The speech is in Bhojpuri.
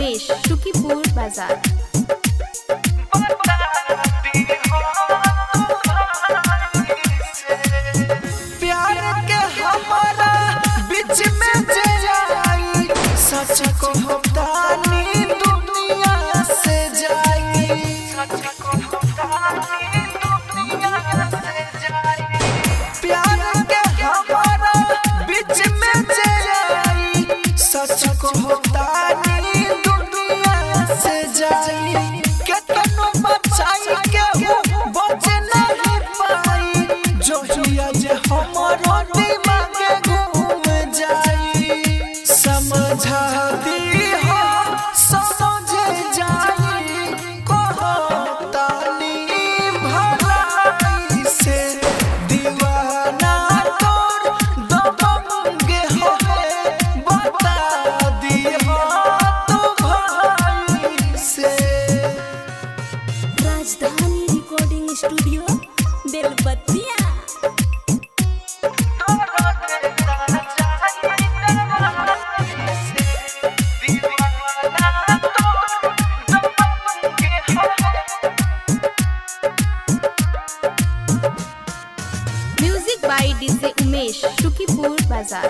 उमेश, शुकीपुर बाजार। प्यार के हमारा बीच में जाई, सच को बतानी दुनिया से जाई, सच को बतानी दुनिया से जाई। प्यार के हमारा बीच में जाई, सच को बतानी दुनिया से जाई। कितनो बचाई के वो बच नहीं पाई, जो हिया जे हमारो दिमाग घूम जाई। समझा दी हो समझ जाई, कहतानी भलाई से दीवाना तोर दबंगे होए, बता दी हो तू भाई से। Rajdhani recording studio Belbattiya. Music by DJ Umesh, Shukipur बाजार।